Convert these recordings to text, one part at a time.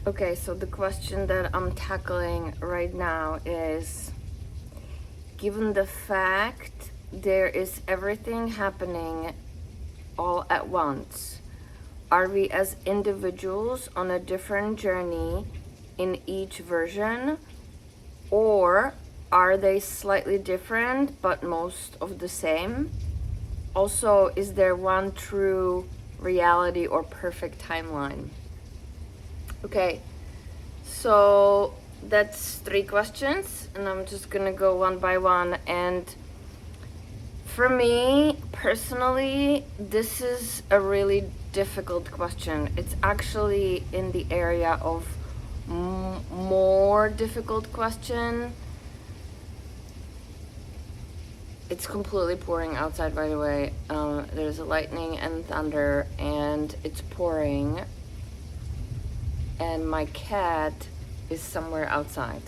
Okay, so the question that I'm tackling right now is, given the fact there is everything happening all at once, are we as individuals on a different journey in each version, or are they slightly different but most of the same? Also, is there one true reality or perfect timeline? Okay, so that's 3 questions, and I'm just gonna go one by one. And for me personally, this is a really difficult question. It's actually in the area of more difficult question. It's completely pouring outside, by the way. There's a lightning and thunder, and it's pouring, and my cat is somewhere outside.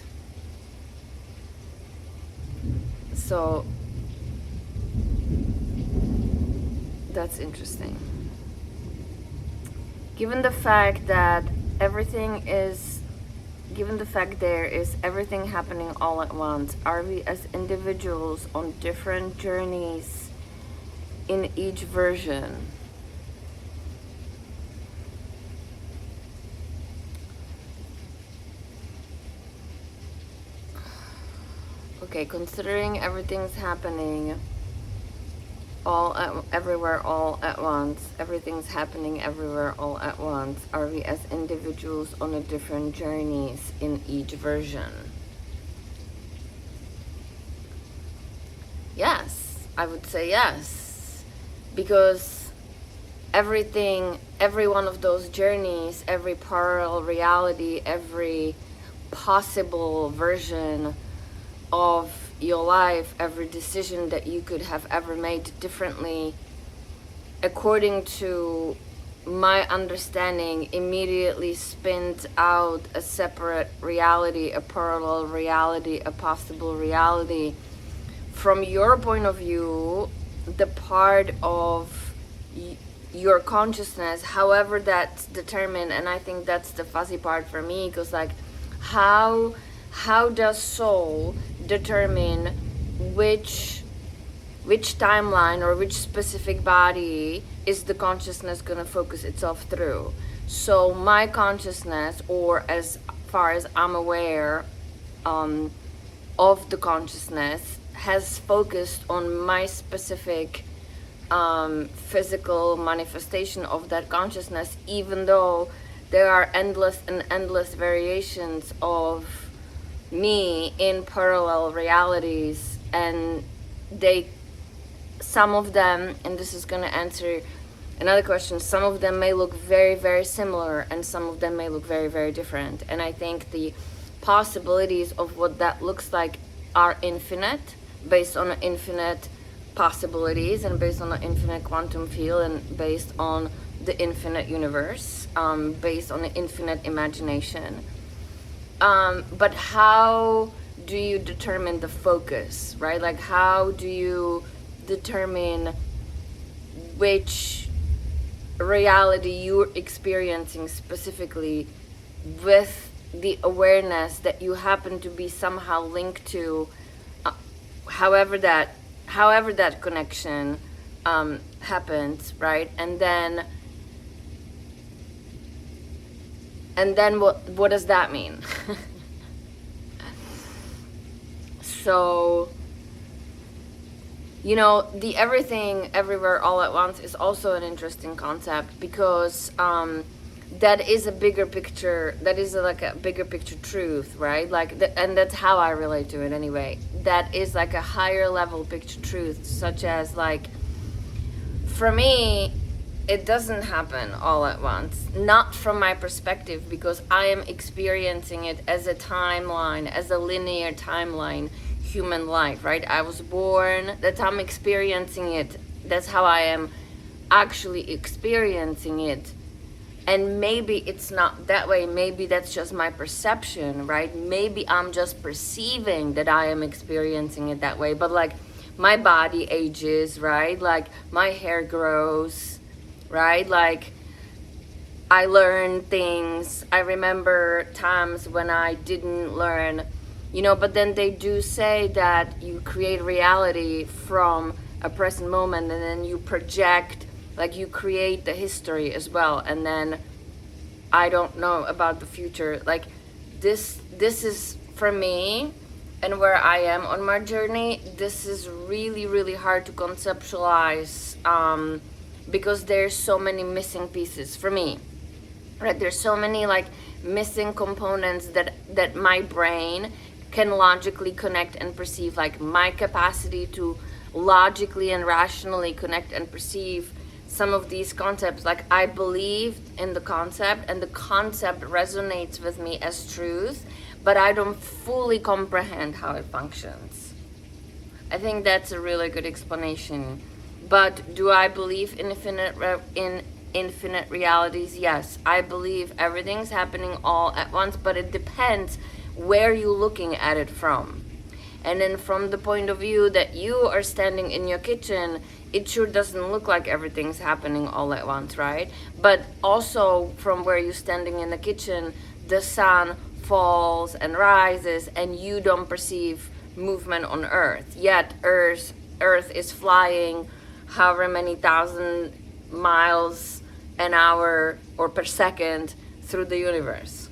So that's interesting. Given the fact that there is everything happening all at once, are we as individuals on different journeys in each version? Okay, considering everything's happening everywhere all at once, everything's happening everywhere all at once, are we as individuals on a different journeys in each version? Yes, I would say yes, because every one of those journeys, every parallel reality, every possible version of your life, every decision that you could have ever made differently, according to my understanding, immediately spins out a separate reality, a parallel reality, a possible reality. From your point of view, the part of your consciousness, however that's determined, and I think that's the fuzzy part for me, because like how does soul determine which timeline or which specific body is the consciousness going to focus itself through? So my consciousness, or as far as I'm aware of the consciousness, has focused on my specific physical manifestation of that consciousness, even though there are endless variations of me in parallel realities, and some of them, and this is going to answer another question, some of them may look very, very similar, and some of them may look very, very different. And I think the possibilities of what that looks like are infinite, based on infinite possibilities, and based on the infinite quantum field, and based on the infinite universe, based on the infinite imagination. But how do you determine the focus, right? Like, how do you determine which reality you're experiencing specifically, with the awareness that you happen to be somehow linked to, however that connection happens, right? And then what does that mean? So, the everything everywhere all at once is also an interesting concept, because that is a bigger picture, that is like a bigger picture truth, right? Like and that's how I relate to it anyway. That is like a higher level picture truth, such as, like, for me, it doesn't happen all at once, not from my perspective, because I am experiencing it as a timeline, as a linear timeline, human life, right? I was born, that's how I'm experiencing it, that's how I am actually experiencing it. And maybe it's not that way, maybe that's just my perception, right? Maybe I'm just perceiving that I am experiencing it that way, but like my body ages, right? Like my hair grows, right? Like I learn things. I remember times when I didn't learn, but then they do say that you create reality from a present moment, and then you project, like you create the history as well. And then I don't know about the future. Like this is for me, and where I am on my journey, this is really, really hard to conceptualize, because there's so many missing pieces for me. Right, there's so many like missing components that my brain can logically connect and perceive, like my capacity to logically and rationally connect and perceive some of these concepts. Like I believed in the concept, and the concept resonates with me as truth, but I don't fully comprehend how it functions. I think that's a really good explanation. But do I believe in infinite realities? Yes, I believe everything's happening all at once, but it depends where you're looking at it from. And then from the point of view that you are standing in your kitchen, it sure doesn't look like everything's happening all at once, right? But also from where you're standing in the kitchen, the sun falls and rises, and you don't perceive movement on Earth. Yet Earth is flying however many thousand miles an hour or per second through the universe,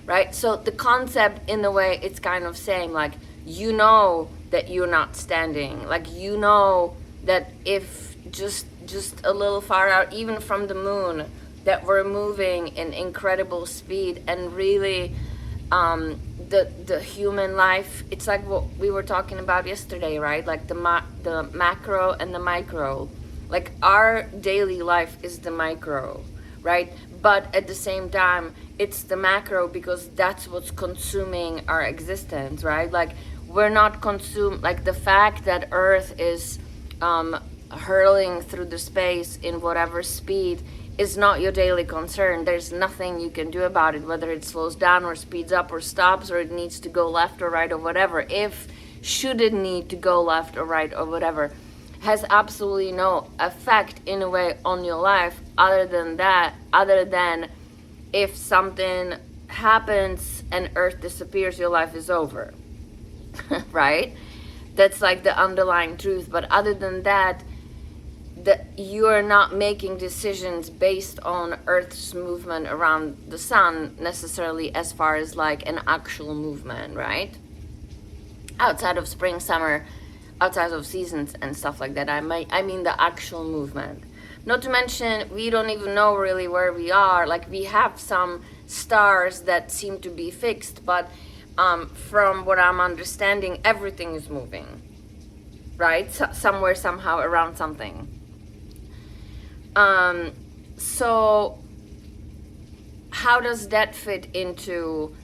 right? So the concept, in a way, it's kind of saying like, that you're not standing, like that if just a little far out, even from the moon, that we're moving in incredible speed. And really the human life, it's like what we were talking about yesterday, right? Like the macro and the micro. Like our daily life is the micro, right? But at the same time, it's the macro because that's what's consuming our existence, right? Like we're not consumed, like the fact that Earth is hurling through the space in whatever speed is not your daily concern. There's nothing you can do about it, whether it slows down or speeds up or stops, or it needs to go left or right or whatever. Should it need to go left or right or whatever, has absolutely no effect in a way on your life, other than if something happens and Earth disappears, your life is over. Right? That's like the underlying truth. But other than that, you are not making decisions based on Earth's movement around the sun necessarily, as far as like an actual movement, right? Outside of spring, summer, outside of seasons and stuff like that. I mean the actual movement. Not to mention, we don't even know really where we are. Like we have some stars that seem to be fixed, but from what I'm understanding, everything is moving, right? Somewhere, somehow, around something. So how does that fit into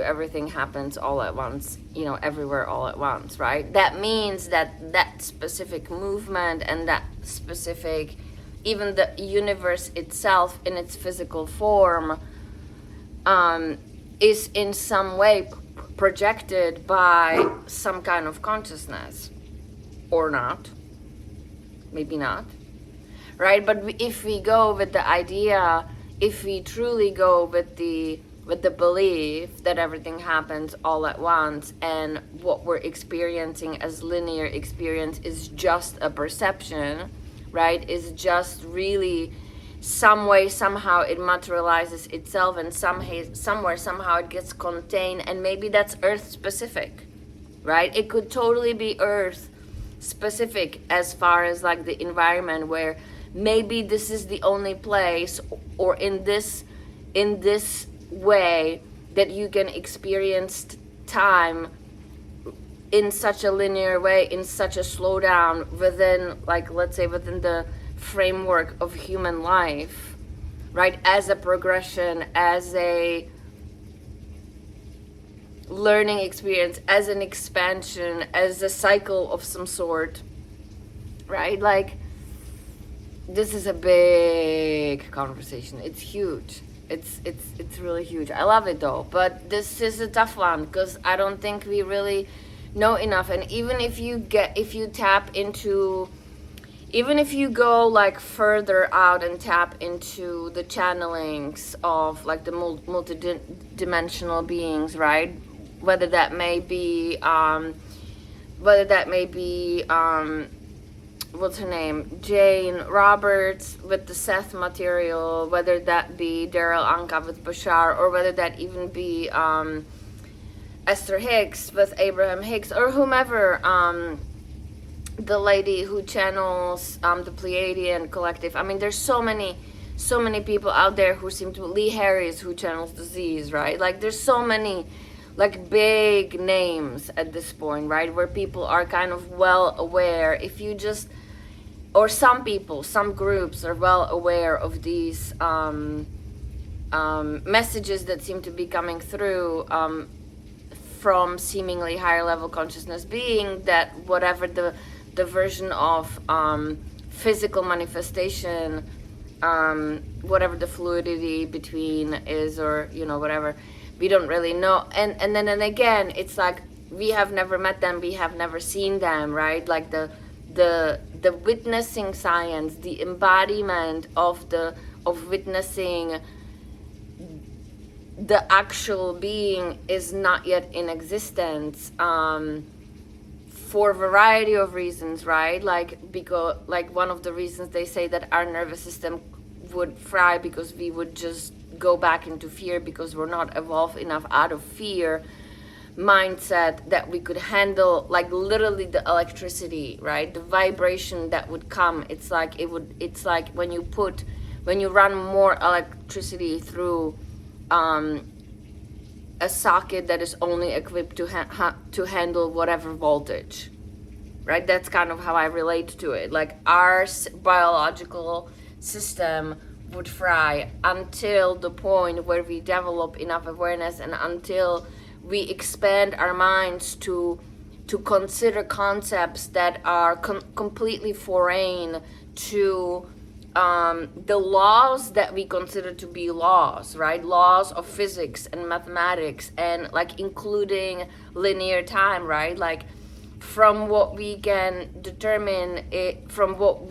everything happens all at once, everywhere all at once, right? That means that specific movement and that specific, even the universe itself in its physical form, is in some way projected by some kind of consciousness, or not, maybe not, right? But if we go with the idea, if we truly go with the belief that everything happens all at once, and what we're experiencing as linear experience is just a perception, right? Is just really some way, somehow it materializes itself, and somewhere, somehow it gets contained, and maybe that's Earth specific, right? It could totally be Earth specific as far as like the environment, where maybe this is the only place, or in this way, that you can experience time in such a linear way, in such a slowdown, within, like, let's say, within the framework of human life, right? As a progression, as a learning experience, as an expansion, as a cycle of some sort, right? Like, this is a big conversation. It's huge. It's really huge. I love it though, but this is a tough one because I don't think we really know enough. And even if you tap into even if you go like further out and tap into the channelings of like the multi-dimensional beings, right? Whether that may be what's her name, Jane Roberts with the Seth material, whether that be Daryl Anka with Bashar, or whether that even be Esther Hicks with Abraham Hicks, or whomever, the lady who channels the Pleiadian collective. I mean, there's so many people out there who seem to, Lee Harris who channels disease, right? Like there's so many like big names at this point, right, where people are kind of well aware. If you just, or some people, some groups are well aware of these messages that seem to be coming through from seemingly higher level consciousness being, that whatever the version of physical manifestation, whatever the fluidity between is, or whatever, we don't really know. And then again, it's like we have never met them, we have never seen them, right? Like the witnessing science, the embodiment of witnessing the actual being is not yet in existence, for a variety of reasons, right? Like because one of the reasons they say that our nervous system would fry because we would just go back into fear, because we're not evolved enough out of fear mindset that we could handle like literally the electricity, right? The vibration that would come. It's like when you run more electricity through a socket that is only equipped to handle whatever voltage, right? That's kind of how I relate to it. Like our biological system would fry until the point where we develop enough awareness, and until we expand our minds to consider concepts that are completely foreign to the laws that we consider to be laws, right? Laws of physics and mathematics, and like including linear time, right? Like from what we can determine it, from what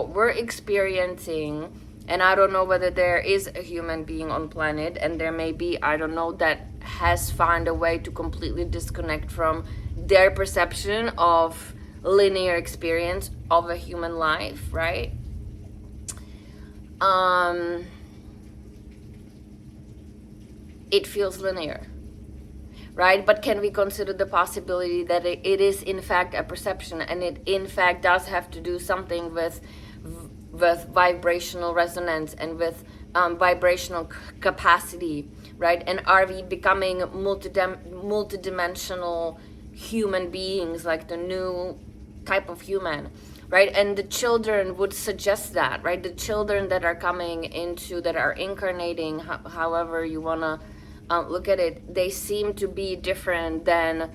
we're experiencing. And I don't know whether there is a human being on planet, and there may be, I don't know, that has found a way to completely disconnect from their perception of linear experience of a human life, right? It feels linear, right? But can we consider the possibility that it is in fact a perception, and it in fact does have to do something with vibrational resonance and with vibrational capacity, right? And are we becoming multidimensional human beings, like the new type of human, right? And the children would suggest that, right? The children that are coming into, that are incarnating, however you want to look at it, they seem to be different than,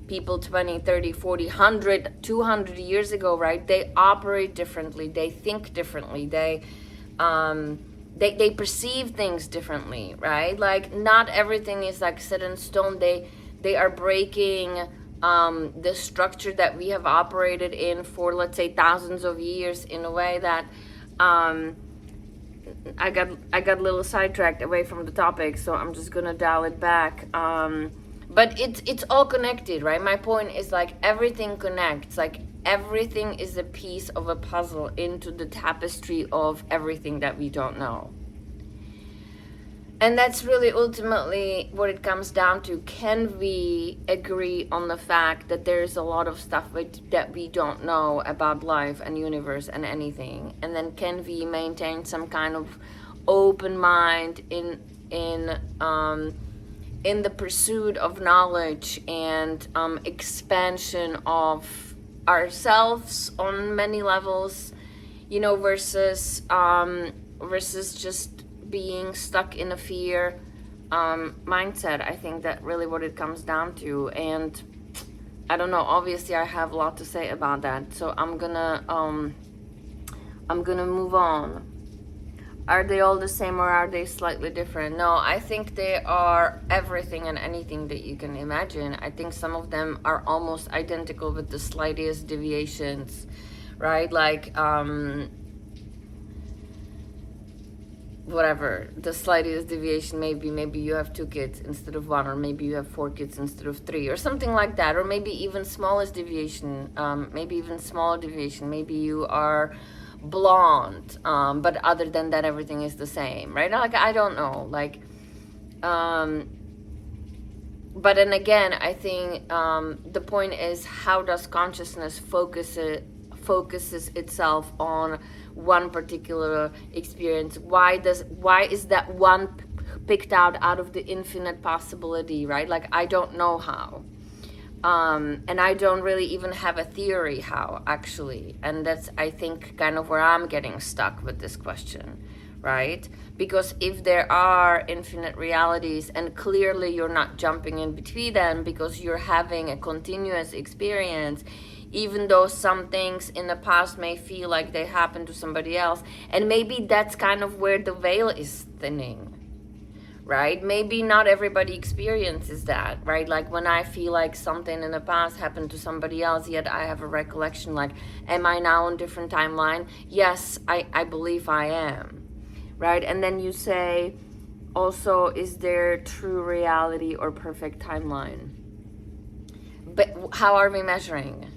people 20, 30, 40, 100, 200 years ago, right? They operate differently, they think differently, they perceive things differently, right? Like not everything is like set in stone. They are breaking the structure that we have operated in for, let's say, thousands of years, in a way that I got a little sidetracked away from the topic, so I'm just gonna dial it back. But it's all connected, right? My point is like everything connects, like everything is a piece of a puzzle into the tapestry of everything that we don't know. And that's really ultimately what it comes down to. Can we agree on the fact that there's a lot of stuff that we don't know about life and universe and anything? And then can we maintain some kind of open mind in the pursuit of knowledge and expansion of ourselves on many levels, versus just being stuck in a fear mindset? I think that really what it comes down to. And I don't know, obviously I have a lot to say about that, so I'm gonna move on. Are they all the same, or are they slightly different? No, I think they are everything and anything that you can imagine. I think some of them are almost identical with the slightest deviations, right? Like, whatever, the slightest deviation, maybe you have 2 kids instead of 1, or maybe you have 4 kids instead of 3, or something like that, or maybe even smallest deviation, maybe even smaller deviation, maybe you are blonde, but other than that everything is the same, right? Like, I don't know, like, but then again, I think the point is, how does consciousness focuses itself on one particular experience? Why is that one picked out of the infinite possibility, right? Like, I don't know how, and I don't really even have a theory how, actually, and that's, I think, kind of where I'm getting stuck with this question, right? Because if there are infinite realities, and clearly you're not jumping in between them because you're having a continuous experience, even though some things in the past may feel like they happened to somebody else, and maybe that's kind of where the veil is thinning, right? Maybe not everybody experiences that, right? Like, when I feel like something in the past happened to somebody else, yet I have a recollection, like, am I now on a different timeline? Yes, I believe I am, right? And then you say, also, is there true reality or perfect timeline? But how are we measuring?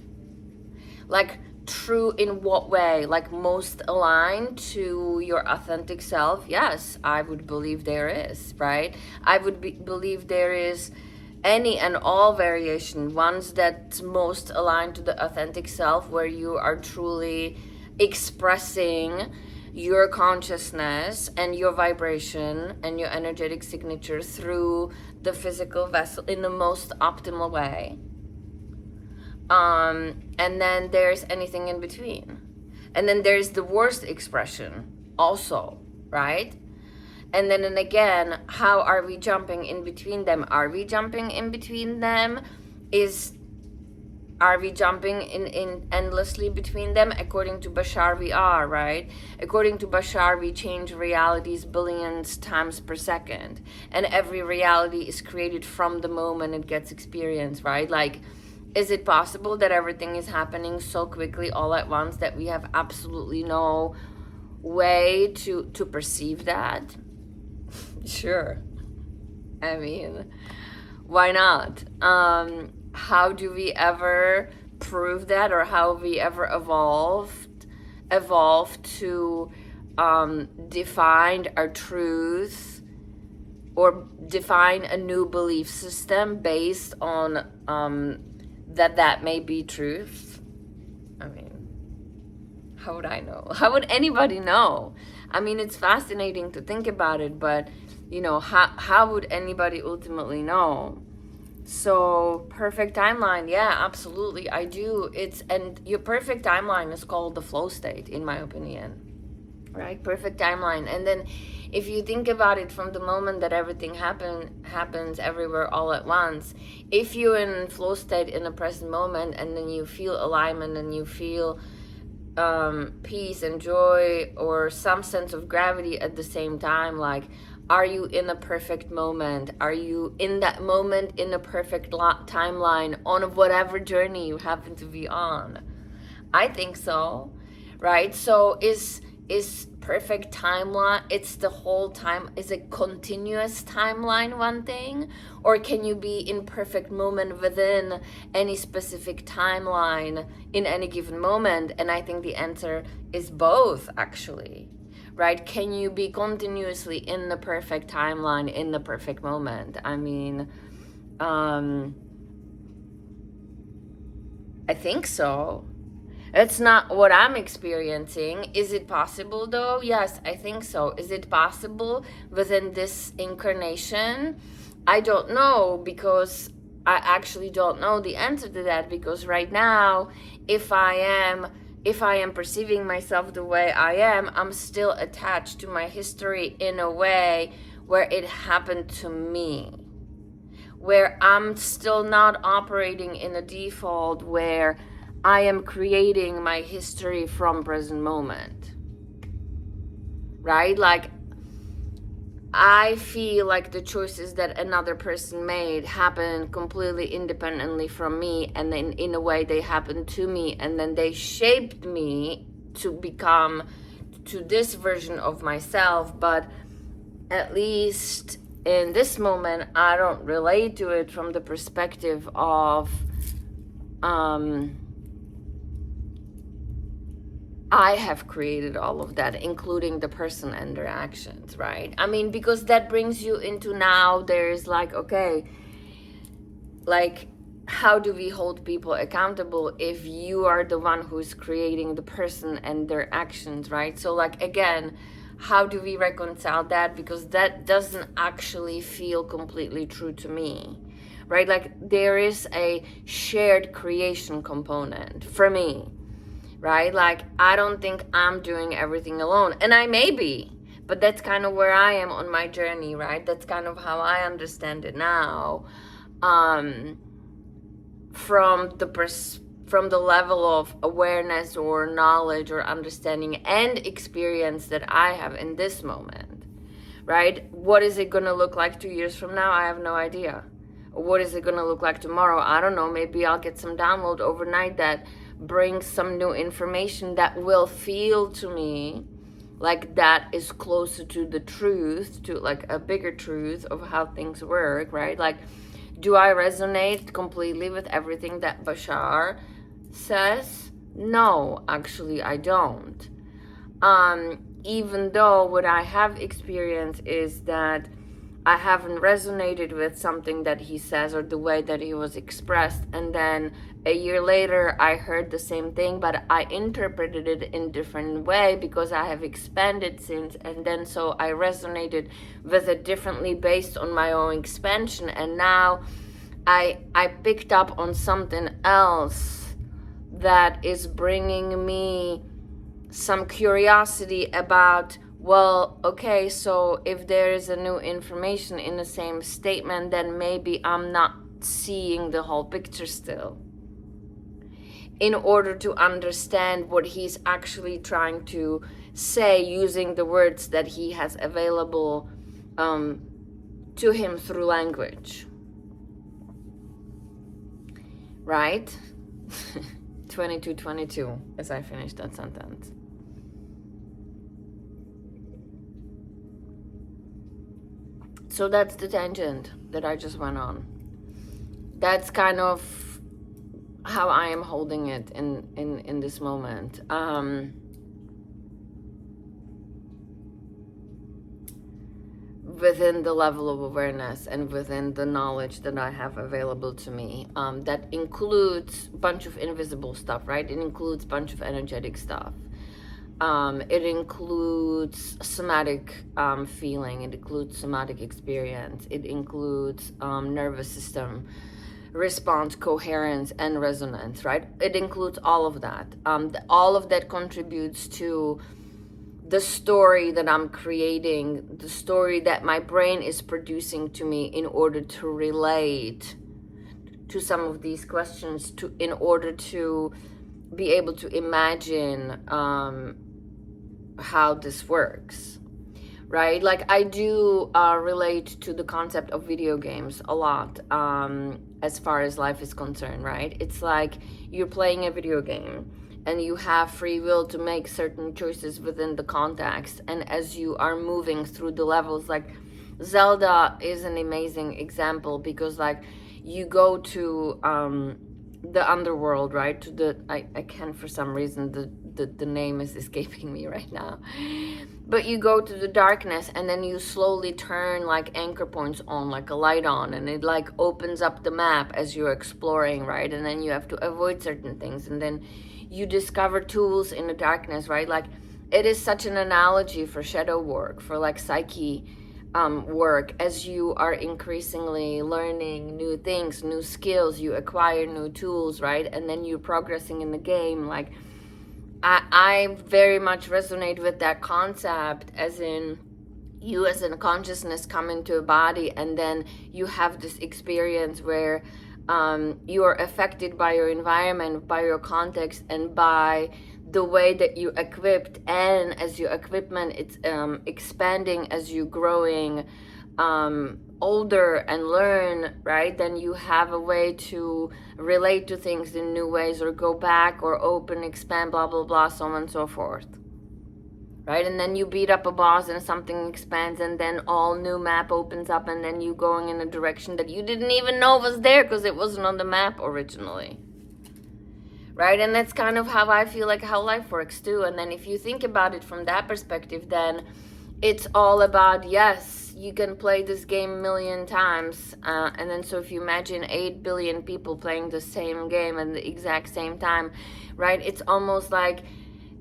Like, true in what way? Like, most aligned to your authentic self? Yes, I would believe there is, right? I would believe there is any and all variation, ones that's most aligned to the authentic self, where you are truly expressing your consciousness and your vibration and your energetic signature through the physical vessel in the most optimal way. And then there's anything in between. And then there's the worst expression also, right? And then again, how are we jumping in between them? Are we jumping in between them? Are we jumping in endlessly between them? According to Bashar, we are, right? According to Bashar, we change realities billions times per second. And every reality is created from the moment it gets experienced, right? Like, is it possible that everything is happening so quickly all at once that we have absolutely no way to perceive that? Sure. I mean, why not? How do we ever prove that, or how have we ever evolved to define our truth, or define a new belief system based on that may be truth? I mean, how would I know? How would anybody know? I mean, it's fascinating to think about it, but you know, how would anybody ultimately know? So, perfect timeline, yeah, absolutely, I do. And your perfect timeline is called the flow state, in my opinion, right? Perfect timeline. And then if you think about it, from the moment that everything happens everywhere all at once, if you're in flow state in the present moment, and then you feel alignment, and you feel peace and joy, or some sense of gravity at the same time, like, are you in a perfect moment? Are you in that moment in a perfect timeline on whatever journey you happen to be on? I think so, right? So is perfect timeline, it's the whole time, is a continuous timeline one thing? Or can you be in perfect moment within any specific timeline in any given moment? And I think the answer is both, actually, right? Can you be continuously in the perfect timeline in the perfect moment? I mean, I think so. It's not what I'm experiencing. Is it possible though? Yes, I think so. Is it possible within this incarnation? I don't know, because I actually don't know the answer to that, because right now, if I am perceiving myself the way I am, I'm still attached to my history in a way where it happened to me, where I'm still not operating in a default where I am creating my history from present moment, right? Like, I feel like the choices that another person made happen completely independently from me, and then in a way they happened to me, and then they shaped me to become to this version of myself. But at least in this moment, I don't relate to it from the perspective of I have created all of that, including the person and their actions, right? I mean, because that brings you into now there's like, okay, like, how do we hold people accountable if you are the one who's creating the person and their actions, right? So, like, again, how do we reconcile that? Because that doesn't actually feel completely true to me, right? Like, there is a shared creation component for me, right? Like, I don't think I'm doing everything alone, and I may be, but that's kind of where I am on my journey, right? That's kind of how I understand it now, from the level of awareness or knowledge or understanding and experience that I have in this moment, right? What is it gonna look like 2 years from now? I have no idea. What is it gonna look like tomorrow? I don't know. Maybe I'll get some download overnight that brings some new information that will feel to me like that is closer to the truth, to like a bigger truth of how things work, right? Like, do I resonate completely with everything that Bashar says? No, actually I don't. Even though what I have experienced is that I haven't resonated with something that he says or the way that he was expressed, and then a year later I heard the same thing, but I interpreted it in a different way because I have expanded since, and then so I resonated with it differently based on my own expansion, and now I picked up on something else that is bringing me some curiosity about, well, okay, so if there is a new information in the same statement, then maybe I'm not seeing the whole picture still. In order to understand what he's actually trying to say using the words that he has available to him through language. Right? 2222 as I finish that sentence. So that's the tangent that I just went on. That's kind of how I am holding it in this moment. Within the level of awareness and within the knowledge that I have available to me. That includes a bunch of invisible stuff, right? It includes a bunch of energetic stuff. It includes somatic feeling. It includes somatic experience. It includes nervous system response, coherence, and resonance, right? It includes all of that. All of that contributes to the story that I'm creating, the story that my brain is producing to me in order to relate to some of these questions, in order to be able to imagine how this works, right? Like, I do relate to the concept of video games a lot as far as life is concerned, right? It's like you're playing a video game and you have free will to make certain choices within the context, and as you are moving through the levels, like Zelda is an amazing example, because like you go to the underworld, right? To the I can't, for some reason the name is escaping me right now, but you go to the darkness and then you slowly turn like anchor points on, like a light on, and it like opens up the map as you're exploring, right? And then you have to avoid certain things, and then you discover tools in the darkness, right? Like, it is such an analogy for shadow work, for like psyche work. As you are increasingly learning new things, new skills, you acquire new tools, right? And then you're progressing in the game. Like, I very much resonate with that concept, as in you as a consciousness come into a body, and then you have this experience where you are affected by your environment, by your context, and by the way that you equipped, and as your equipment it's expanding as you growing older and learn, right, then you have a way to relate to things in new ways, or go back, or open, expand, blah blah blah, so on and so forth, right? And then you beat up a boss and something expands, and then all new map opens up, and then you going in a direction that you didn't even know was there because it wasn't on the map originally, right? And that's kind of how I feel like how life works too. And then if you think about it from that perspective, then it's all about, yes, you can play this game a million times, and then so if you imagine 8 billion people playing the same game at the exact same time, right, it's almost like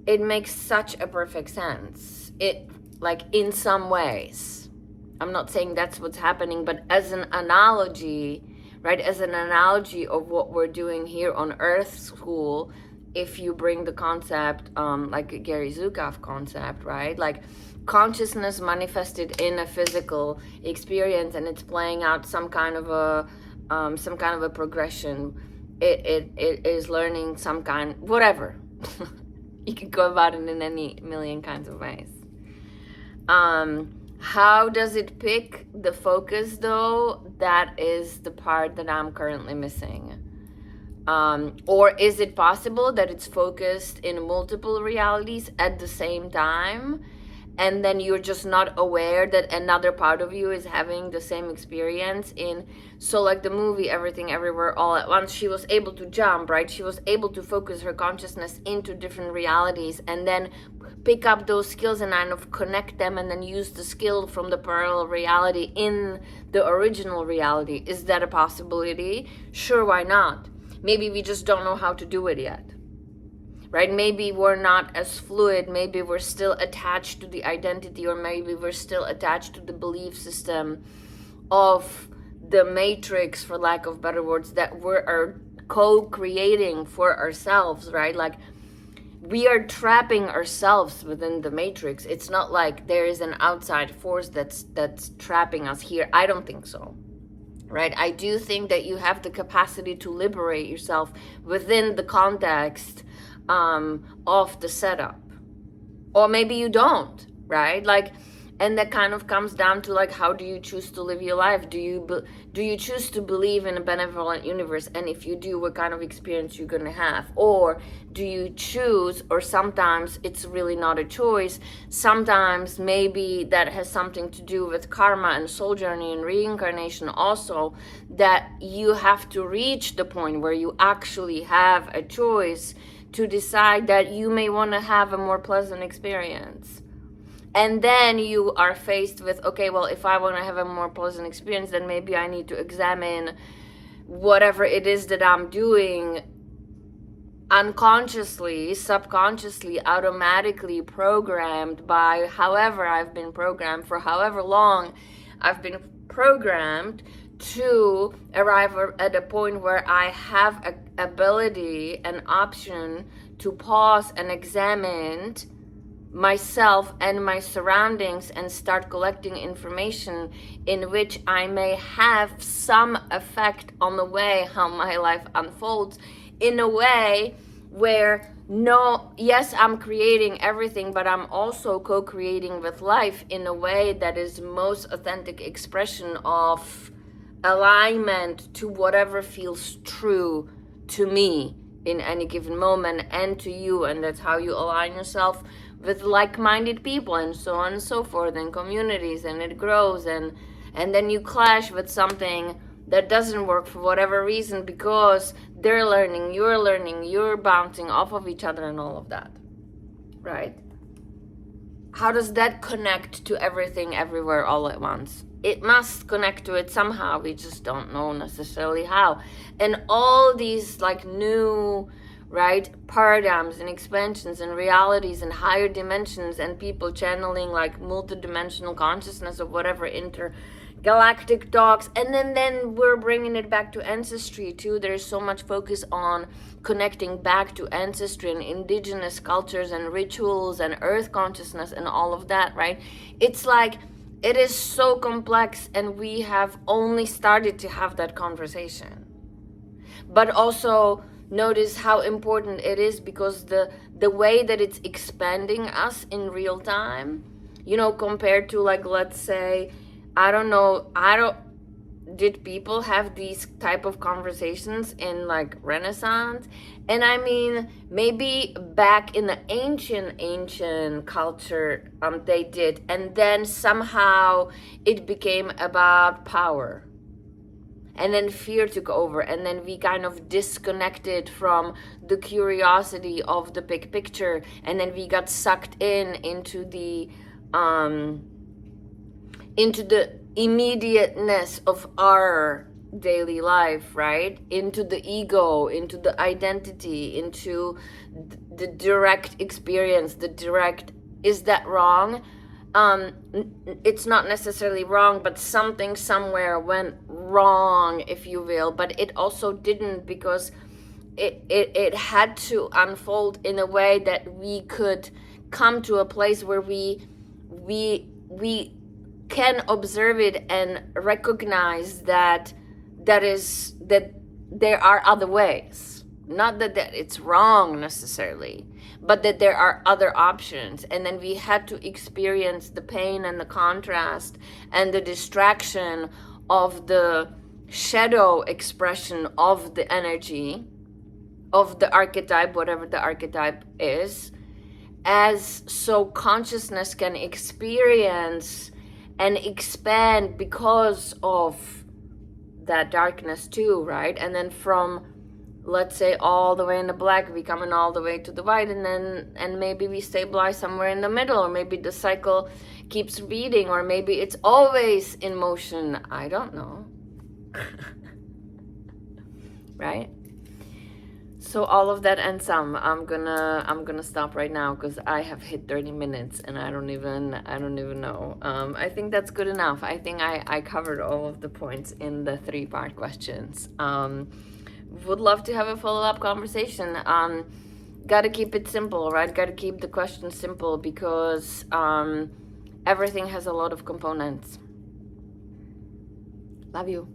it makes such a perfect sense, it, like, in some ways. I'm not saying that's what's happening, but as an analogy, right, as an analogy of what we're doing here on Earth School, if you bring the concept, like Gary Zukav concept, right, like consciousness manifested in a physical experience, and it's playing out some kind of a progression. It is learning some kind, whatever. You could go about it in any million kinds of ways. How does it pick the focus though? That is the part that I'm currently missing. Or is it possible that it's focused in multiple realities at the same time, and then you're just not aware that another part of you is having the same experience in, so like the movie Everything Everywhere All at Once, she was able to jump, right? She was able to focus her consciousness into different realities, and then pick up those skills and kind of connect them, and then use the skill from the parallel reality in the original reality. Is that a possibility? Sure, why not? Maybe we just don't know how to do it yet, right? Maybe we're not as fluid, maybe we're still attached to the identity, or maybe we're still attached to the belief system of the matrix, for lack of better words, that we're co-creating for ourselves, right? Like, we are trapping ourselves within the matrix. It's not like there is an outside force that's trapping us here. I don't think so, right? I do think that you have the capacity to liberate yourself within the context of the setup, or maybe you don't, right? Like, and that kind of comes down to, like, how do you choose to live your life? Do you choose to believe in a benevolent universe? And if you do, what kind of experience you're gonna have? Or do you choose, or sometimes it's really not a choice, sometimes maybe that has something to do with karma and soul journey and reincarnation also, that you have to reach the point where you actually have a choice to decide that you may want to have a more pleasant experience. And then you are faced with, okay, well, if I want to have a more pleasant experience, then maybe I need to examine whatever it is that I'm doing unconsciously, subconsciously, automatically programmed by however I've been programmed, for however long I've been programmed, to arrive at a point where I have an ability, an option to pause and examine myself and my surroundings and start collecting information in which I may have some effect on the way how my life unfolds, in a way where, no, yes, I'm creating everything, but I'm also co-creating with life in a way that is most authentic expression of alignment to whatever feels true to me in any given moment, and to you. And that's how you align yourself with like-minded people, and so on and so forth, and communities, and it grows, and then you clash with something that doesn't work for whatever reason, because they're learning, you're bouncing off of each other, and all of that, right? How does that connect to everything everywhere all at once? It must connect to it somehow, we just don't know necessarily how. And all these, like, new, right, paradigms and expansions and realities and higher dimensions, and people channeling like multidimensional consciousness of whatever intergalactic talks, and then we're bringing it back to ancestry too. There's so much focus on connecting back to ancestry and indigenous cultures and rituals and earth consciousness and all of that, right? It's like, it is so complex, and we have only started to have that conversation. But also notice how important it is, because the the way that it's expanding us in real time, you know, compared to, like, let's say, I don't know, did people have these type of conversations in like Renaissance? And I mean, maybe back in the ancient culture, they did, and then somehow it became about power, and then fear took over, and then we kind of disconnected from the curiosity of the big picture, and then we got sucked into the immediateness of our daily life, right? Into the ego, into the identity, into the direct experience, the direct. Is that wrong? It's not necessarily wrong, but something somewhere went wrong, if you will. But it also didn't, because it had to unfold in a way that we could come to a place where we can observe it and recognize that there are other ways. Not that it's wrong necessarily, but that there are other options. And then we had to experience the pain and the contrast and the distraction of the shadow expression of the energy, of the archetype, whatever the archetype is, as so consciousness can experience and expand because of that darkness too, right? And then from, let's say, all the way in the black, we coming all the way to the white, and maybe we stabilize somewhere in the middle, or maybe the cycle keeps repeating, or maybe it's always in motion. I don't know. Right? So all of that and some. I'm gonna stop right now because I have hit 30 minutes and I don't even know. I think that's good enough. I think I covered all of the points in the 3-part questions. Would love to have a follow-up conversation. Gotta keep it simple, right? Gotta keep the questions simple, because everything has a lot of components. Love you.